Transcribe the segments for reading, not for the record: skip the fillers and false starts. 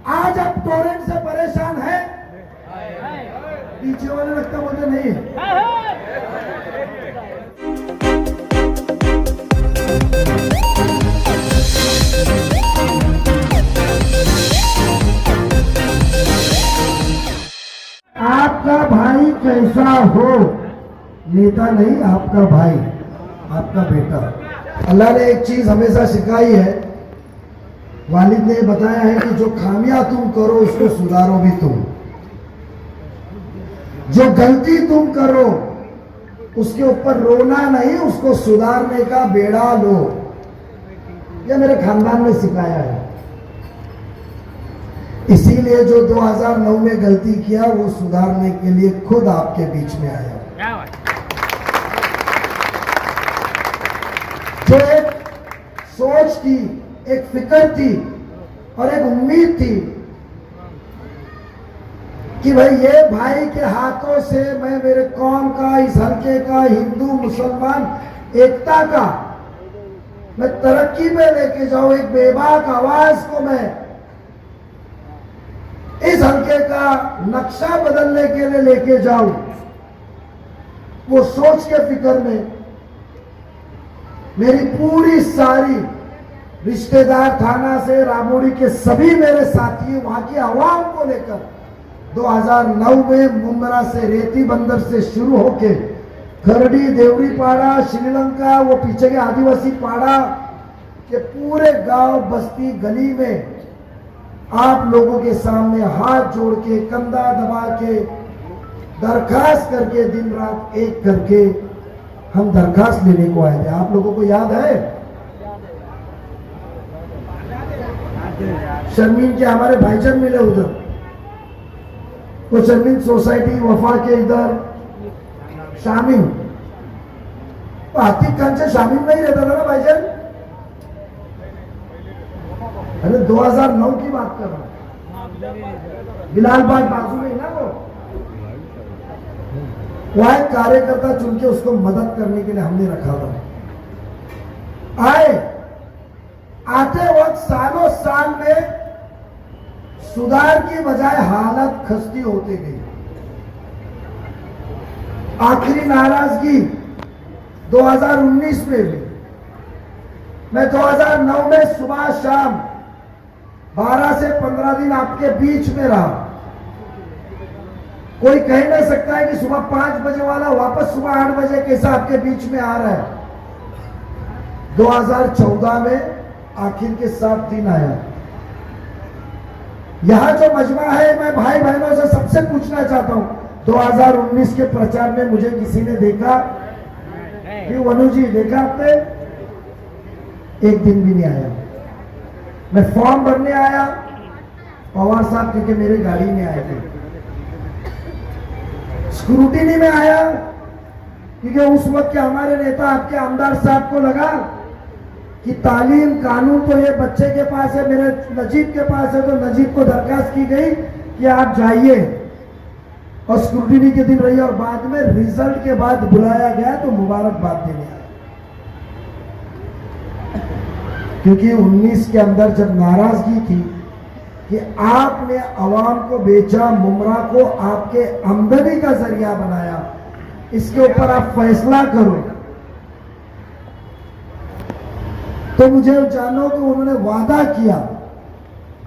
आज आप टोरेंट से परेशान हैं? पीछे वाले लगता मुझे नहीं है। आपका भाई कैसा हो, नेता नहीं, आपका भाई, आपका बेटा। अल्लाह ने एक चीज हमेशा सिखाई है, वालिद ने बताया है कि जो खामियां तुम करो उसको सुधारो भी तुम, जो गलती तुम करो उसके ऊपर रोना नहीं, उसको सुधारने का बेड़ा लो। यह मेरे खानदान में सिखाया है। इसीलिए जो 2009 में गलती किया वो सुधारने के लिए खुद आपके बीच में आया। जो एक सोच थी, एक फिक्र थी और एक उम्मीद थी कि भाई ये भाई के हाथों से मैं मेरे कौम का, इस हल्के का, हिंदू मुसलमान एकता का मैं तरक्की में लेके जाऊं, एक बेबाक आवाज को मैं इस हल्के का नक्शा बदलने के लिए लेके जाऊं। वो सोच के फिक्र में मेरी पूरी सारी रिश्तेदार थाना से रामोड़ी के सभी मेरे साथी वहां की आवाम को लेकर 2009 में मुमरा से रेती बंदर से शुरू होके खरड़ी, देवरी पाड़ा, श्रीलंका, वो पीछे के आदिवासी पाड़ा के पूरे गांव, बस्ती, गली में आप लोगों के सामने हाथ जोड़ के, कंधा दबा के, दरखास्त करके, दिन रात एक करके हम दरखास्त लेने को आए थे। आप लोगों को याद है? शर्मीन के हमारे भाईजान मिले उधर, वो शर्मीन सोसाइटी वफा के इधर शामिल, आतिक खान से शामिल में ही रहता था ना भाईजान। अरे 2009 की बात कर रहा हूं, बिलाल बाग बाजू में ना वो, वह एक कार्यकर्ता चुन के उसको मदद करने के लिए हमने रखा था। आते वक्त सालों साल में सुधार की बजाय हालत खस्ती होती गई। आखिरी नाराजगी 2019 में भी। मैं 2009 में सुबह शाम 12 से 15 दिन आपके बीच में रहा। कोई कह नहीं सकता है कि सुबह 5 बजे वाला वापस सुबह 8 बजे कैसा आपके बीच में आ रहा है। 2014 में आखिर के 7 दिन आया। यहां जो मजमा है, मैं भाई बहनों से सबसे पूछना चाहता हूं, 2019 के प्रचार में मुझे किसी ने देखा कि वनु जी देखा आपने? एक दिन भी नहीं आया। मैं फॉर्म भरने आया, पवार साहब क्योंकि मेरे गाड़ी में आए थे। स्क्रूटिनी में आया क्योंकि उस वक्त के हमारे नेता आपके आमदार साहब को लगा कि तालीम कानून तो ये बच्चे के पास है, मेरे नजीब के पास है, तो नजीब को दरखास्त की गई कि आप जाइए, और स्क्रूटिनी के दिन रही और बाद में रिजल्ट के बाद बुलाया गया तो मुबारकबाद देने आया। क्योंकि 19 के अंदर जब नाराजगी थी कि आपने अवाम को बेचा, मुमरा को आपके आमदनी का जरिया बनाया, इसके ऊपर आप फैसला करो, तो मुझे जानो कि उन्होंने वादा किया,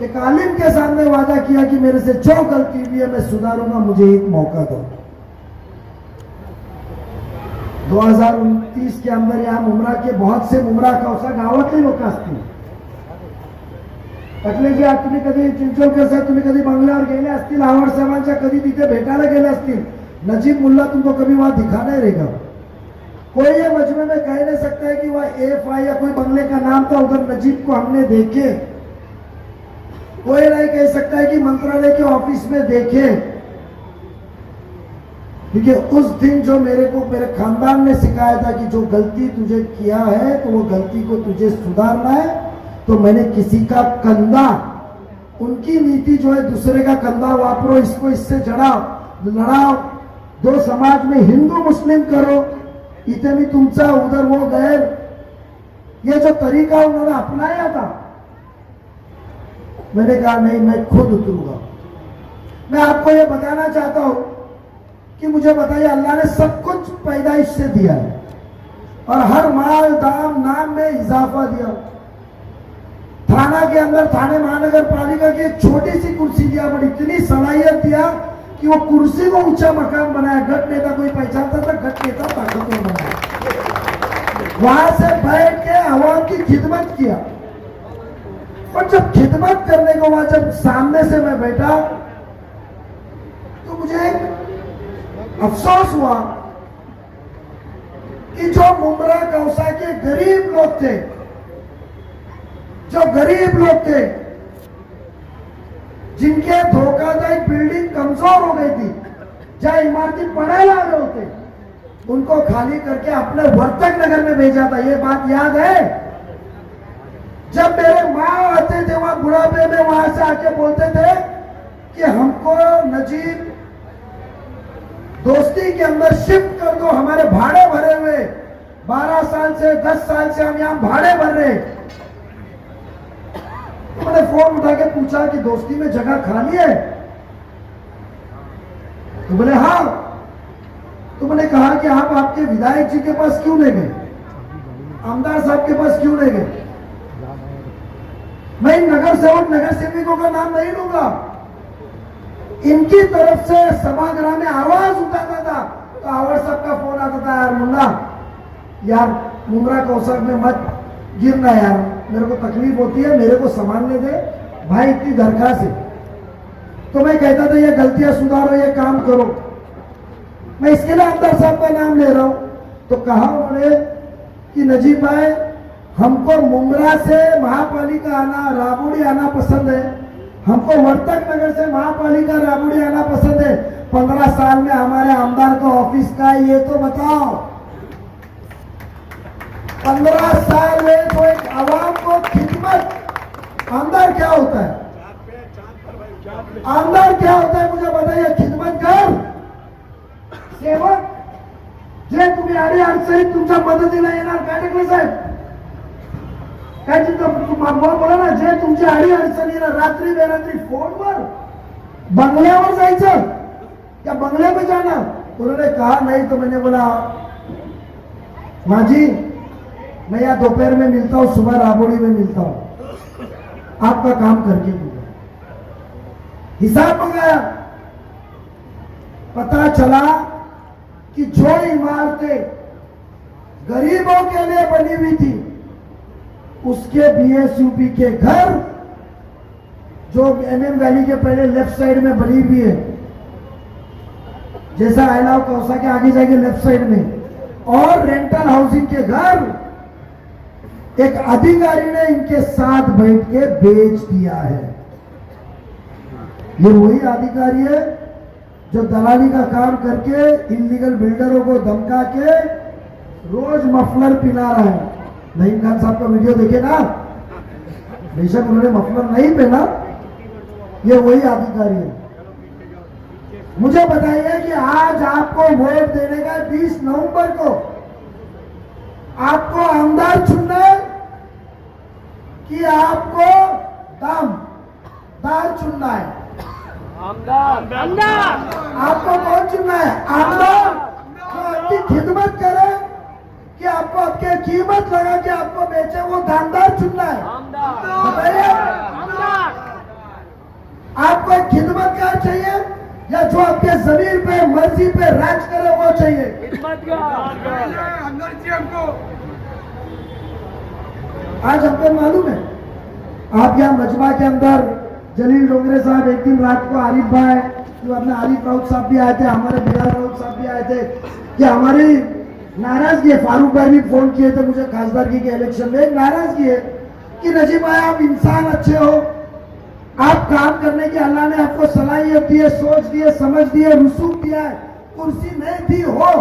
एक आलिम के सामने वादा किया कि मेरे से जो गलती हुई है मैं सुधारूंगा, मुझे एक मौका दो। 2029 के अंदर यहाँ मुमरा के बहुत से मुमरा कौसा गावातले लोक असतील, पटलेजी आज तुम्ही कधी चिंचोलकर साहेब तुम्ही कधी बंगल्यावर गेले असतील, आवड साहेबांच्या कधी तिथे भेटायला गेले असतील, नजीब मुल्ला तुमको कभी वहां दिखा नहीं रहेगा। कोई ये मजमे में कह नहीं सकता है कि वह AFI या कोई बंगले का नाम था उधर नजीब को हमने देखे। कोई नहीं कह सकता है कि मंत्रालय के ऑफिस में देखे, क्योंकि उस दिन जो मेरे को मेरे खानदान ने सिखाया था कि जो गलती तुझे किया है तो वो गलती को तुझे सुधारना है, तो मैंने किसी का कंधा, उनकी नीति जो है दूसरे का कंधा वापरो, इसको इससे जड़ाओ, लड़ाओ, दो समाज में हिंदू मुस्लिम करो, इतने भी तुमचा उधर वो गैर, ये जो तरीका उन्होंने अपनाया था मैंने कहा नहीं, मैं खुद उतरूंगा। मैं आपको ये बताना चाहता हूं कि मुझे बताइए, अल्लाह ने सब कुछ पैदाइश से दिया है और हर माल दाम नाम में इजाफा दिया। थाना के अंदर थाने महानगर पालिका की एक छोटी सी कुर्सी दिया, बड़ी इतनी सलाहियत दिया कि वो कुर्सी को ऊंचा मकान बनाया। गट नेता कोई पहचानता था, गट नेता ताकतवर बनाया। वहां से बैठ के आवाम की खिदमत किया। और जब खिदमत करने को वहां जब सामने से मैं बैठा तो मुझे एक अफसोस हुआ कि जो मुमरा कौसा के गरीब लोग थे, जो गरीब लोग थे, जिनके धोखाधड़ी बिल्डिंग कमजोर हो गई थी, जहां इमारती पड़े लागे होते, उनको खाली करके अपने वर्तक नगर में भेजा था। ये बात याद है? जब मेरे माँ आते थे वहां बुढ़ापे में, वहां से आके बोलते थे कि हमको नजीब दोस्ती के अंदर शिफ्ट कर दो, हमारे भाड़े भरे हुए 12 साल से 10 साल से हम यहां भाड़े भर रहे। तो मैंने फोन उठा के पूछा कि दोस्ती में जगह खाली है? तो बोले हाँ। तो मैंने कहा कि आप आपके विधायक जी के पास क्यों ले गए, आमदार साहब के पास क्यों ले गए? मैं नगर सेवक नगर सेविकों का नाम नहीं लूंगा, इनकी तरफ से सभागृह में आवाज उठाता था तो आवाज सबका फोन आता था, यार मुन्ना, यार मुमरा कौशल में मत गिरना यार, मेरे को तकलीफ होती है, मेरे को संभालने दे भाई, इतनी दरखास्त है। तो मैं कहता था ये गलतियां सुधारो, ये काम करो। मैं इसके लिए आमदार साहब का नाम ले रहा हूं। तो कहा उन्होंने कि नजीब भाई, हमको मुमरा से महापालिका आना, राबोड़ी आना पसंद है, हमको वर्तक नगर से महापालिका राबोड़ी आना पसंद है। 15 साल में हमारे आमदार का ऑफिस का है, ये तो बताओ। 15 साल में तो एक आवाम को खिदमत, आमदार क्या होता है? आमदार क्या होता है मुझे बताइए? खिदमत कर, सेवक, जे तुम्ही आडी अडचणीत तुमच्या मदतीला येणार काय टाकले साहेब? काय बोला ना, जे तुमच्या आडी अडचणीला रात्री बेरात्री फोनवर बंगल्यावर जायचं, क्या बंगले में जाना? उन्होंने कहा नहीं। तो मैंने बोला माँ जी, मैं यहाँ दोपहर में मिलता हूँ, सुबह राबोड़ी में मिलता हूँ, आपका काम करके दूंगा। हिसाब मंगाया, पता चला कि जो इमारतें गरीबों के लिए बनी हुई थी, उसके बीएसयूपी के घर जो एमएम वैली के पहले लेफ्ट साइड में बनी हुई है, जैसा आयलाव कौसा के आगे जाएंगे लेफ्ट साइड में, और रेंटल हाउसिंग के घर एक अधिकारी ने इनके साथ बैठ के बेच दिया है। ये वही अधिकारी है जो दलाली का काम करके इलीगल बिल्डरों को धमका के रोज मफलर पिला रहा है। नईम खान साहब का वीडियो देखे ना, बेशक उन्होंने मफलर नहीं पहना, ये वही अधिकारी है। मुझे बताइए कि आज आपको वोट देने का 20 नवंबर को आपको आमदार चुनना है कि आपको दार चुनना है? आमदार। आपको कौन चुनना है? आमदार जो आपकी खिदमत करे, कि आपको आपके कीमत लगा के आपको बेचे, वो दानदार चुनना है? बताइए, आपको खिदमत क्या चाहिए, या जो आपके जमीन पे मर्जी पे राज करे वो चाहिए? आज आपको मालूम है, आप यहाँ मजमा के अंदर जलील डोंगरे साहब एक दिन रात को आरिफ भाई, जो अपने आरिफ राउत साहब भी आए थे, हमारे बिलाल राउत साहब भी आए थे, कि हमारी नाराजगी है। फारूक भाई भी फोन किए थे मुझे खासदारगी के इलेक्शन में, एक नाराजगी है कि नजीब भाई आप इंसान अच्छे हो, आप काम करने की अल्लाह ने आपको सलाहियत दी है, सोच दी है, समझ दी है, रसूख दिया है, कुर्सी नहीं दी हो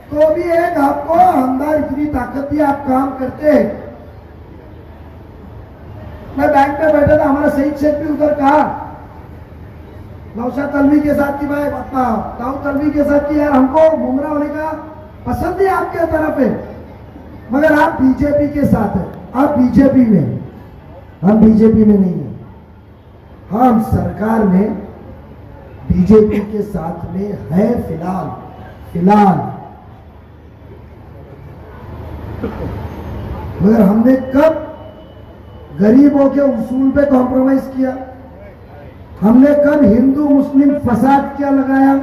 तो भी एक आपको अंदर इतनी ताकत दी, आप काम करते हैं। मैं बैंक में बैठा था, हमारा शहीद शेख भी उधर कहा नौशाद तलवी के साथ की, भाई अपना दाऊद तलवी के साथ की, यार हमको मुमरा होने का पसंद ही आपके तरफ है, मगर आप बीजेपी के साथ है, आप बीजेपी में, हम बीजेपी में नहीं है। हम सरकार में बीजेपी के साथ में है फिलहाल, मगर हमने कब गरीबों के उसूल पे कॉम्प्रोमाइज किया? हमने कब हिंदू मुस्लिम फसाद क्या लगाया?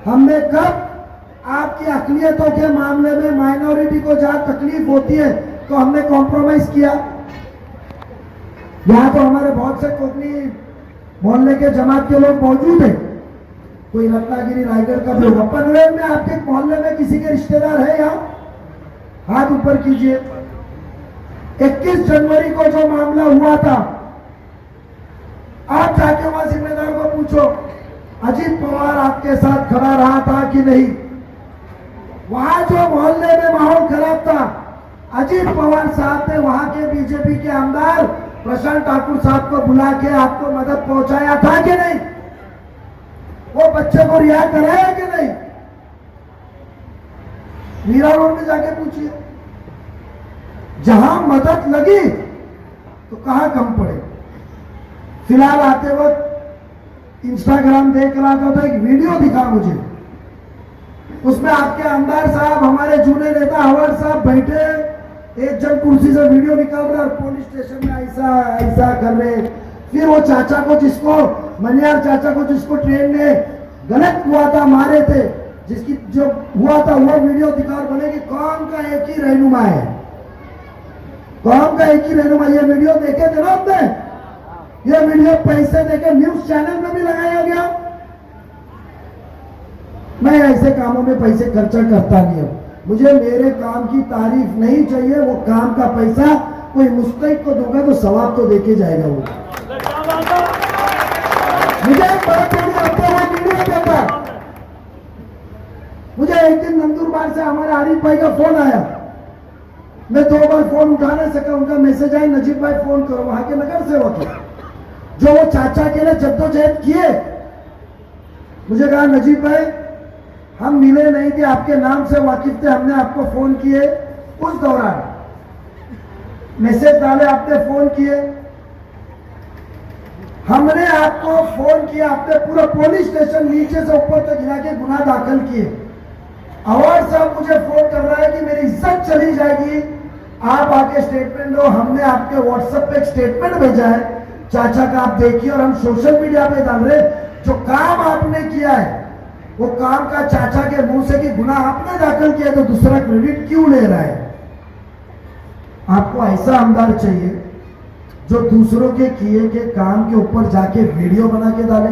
हमने कब आपकी अकलियतों के मामले में माइनॉरिटी को जहां तकलीफ होती है तो हमने कॉम्प्रोमाइज किया? यहां तो हमारे बहुत से कोकनी मोहल्ले के जमात के लोग मौजूद हैं, कोई रत्नागिरी रायगढ़ का भी होगा। पनवेल में आपके मोहल्ले में किसी के रिश्तेदार है यहाँ? हाथ ऊपर कीजिए। 21 जनवरी को जो मामला हुआ था, आप जाके वहां जिम्मेदार को पूछो, अजीत पवार आपके साथ खड़ा रहा था कि नहीं? वहां जो मोहल्ले में माहौल खराब था, अजीत पवार साहब ने वहां के बीजेपी के आमदार प्रशांत ठाकुर साहब को बुला के आपको मदद पहुंचाया था कि नहीं? वो बच्चे को रिहा कराया कि नहीं? मीरा रोड में जाके पूछिए। जहां मदद लगी तो कहां कम पड़े। फिलहाल आते वक्त इंस्टाग्राम देख रहा था तो एक वीडियो दिखा मुझे, उसमें आपके आमदार साहब, हमारे जूने नेता हवार साहब बैठे, एक जन कुर्सी से वीडियो निकाल रहे और पुलिस स्टेशन में ऐसा कर रहे। फिर वो चाचा को, जिसको मनियार चाचा को, जिसको ट्रेन में गलत हुआ था, मारे थे, जिसकी जो हुआ था वो वीडियो दिखा, बोले कि कौम का एक ही रहनुमा है, कौम का एक ही रहनुमा। ये वीडियो देखे थे ना आपने? ये वीडियो पैसे देके न्यूज चैनल में भी लगाया गया। मैं ऐसे कामों में पैसे खर्चा करता नहीं हूं। मुझे मेरे काम की तारीफ नहीं चाहिए, वो काम का पैसा कोई मुस्तहिक को दूंगा तो सवाब तो देके जाएगा वो। मुझे वीडियो देता, मुझे एक दिन नंदुरबार से हमारे आरिफ भाई का फोन आया, मैं 2 बार फोन उठा नहीं सका, उनका मैसेज आया, नजीब भाई फोन करो, वहां के नगर सेवक है जो वो चाचा के लिए जद्दोजहद किए। मुझे कहा नजीब भाई हम मिले नहीं थे, आपके नाम से वाकिफ थे, हमने आपको फोन किए, उस दौरान मैसेज डाले, आपने फोन किए, हमने आपको फोन किया, आपने पूरा पुलिस स्टेशन नीचे से ऊपर तक गिरा के गुनाह दाखिल किए। अवार्ड साहब मुझे फोन कर रहा है कि मेरी इज्जत चली जाएगी, आप आके स्टेटमेंट दो। हमने आपके व्हाट्सएप पे एक स्टेटमेंट भेजा है चाचा का, आप देखिए, और हम सोशल मीडिया पे डाल रहे। जो काम आपने किया है वो काम का चाचा के मुंह से कि गुनाह आपने दाखिल किया तो दूसरा क्रेडिट क्यों ले रहा है? आपको ऐसा आमदार चाहिए जो दूसरों के किए के काम के ऊपर जाके वीडियो बना के डाले।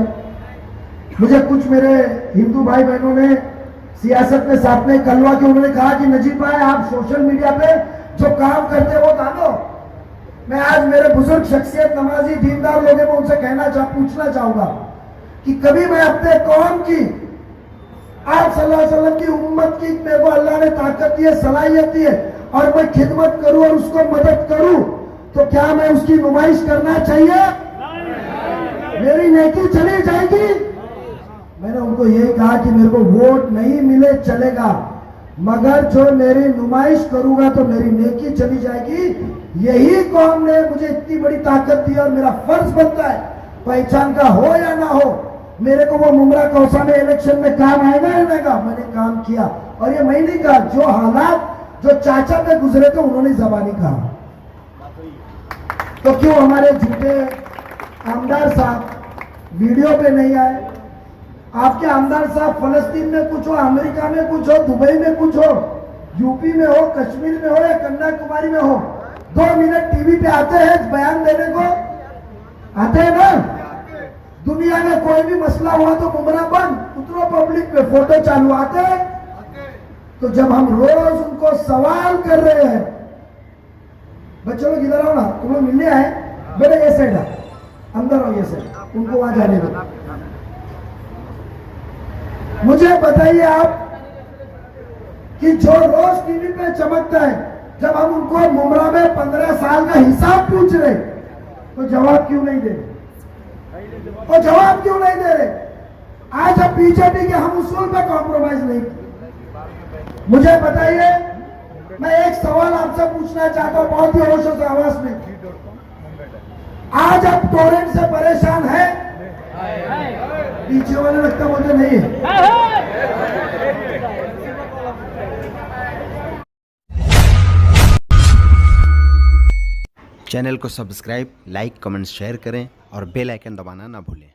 मुझे कुछ मेरे हिंदू भाई बहनों ने सियासत में साथ में कलवा के उन्होंने कहा कि नजीब भाई आप सोशल मीडिया पे जो काम करते वो डालो। मैं आज मेरे बुजुर्ग शख्सियत नमाजी दीनदार लोगों को उनसे पूछना चाहूंगा कि कभी मैं अपने कौम की, आप सल्लल्लाहु अलैहि वसल्लम की उम्मत की, मेरे को अल्लाह ने ताकत दी है, सलाहियत दी है और मैं खिदमत करूं और उसको मदद करूं तो क्या मैं उसकी नुमाइश करना चाहिए? मेरी नेकी चली जाएगी। मैंने उनको यही कहा कि मेरे को वोट नहीं मिले चलेगा, मगर जो मेरी नुमाइश करूंगा तो मेरी नेकी चली जाएगी। यही कौम ने मुझे इतनी बड़ी ताकत दी और मेरा फर्ज बनता है, पहचान का हो या ना हो, मेरे को वो मुमरा कौसा में इलेक्शन में काम आएगा या नहीं, मैंने काम किया। और ये मैं नहीं कहा, जो हालात जो चाचा पे गुजरे थे उन्होंने जबानी कहा। तो क्यों हमारे झूठे आमदार साहब वीडियो पे नहीं आए? आपके आमदार साहब फलस्तीन में कुछ हो, अमेरिका में कुछ हो, दुबई में कुछ हो, यूपी में हो, कश्मीर में हो या कन्याकुमारी में हो, 2 मिनट टीवी पे आते हैं बयान देने को, आते हैं ना? दुनिया में कोई भी मसला हुआ तो मुमरा बंद, उतरो पब्लिक में, फोटो चालू, आते हैं। तो जब हम रोज उनको सवाल कर रहे हैं, बच्चों लोग इधर आओ ना, तुम लोग मिलने आए, बेटा ये साइड है, अंदर आओ, ये साइड, उनको वहां जाने दो। मुझे बताइए आप कि जो रोज टीवी पे चमकता है, जब हम उनको मुमरा में 15 साल का हिसाब पूछ रहे तो जवाब क्यों नहीं दे रहे? वो जवाब क्यों नहीं दे रहे? आज अब बीजेपी के हम उसूल पे कॉम्प्रोमाइज नहीं। मुझे बताइए, मैं एक सवाल आपसे पूछना चाहता हूं बहुत ही होशों से आवाज में, आज आप टोरेंट से परेशान है? पीछे वाले लगता मुझे नहीं है। चैनल को सब्सक्राइब, लाइक, कमेंट, शेयर करें और बेल आइकन दबाना ना भूलें।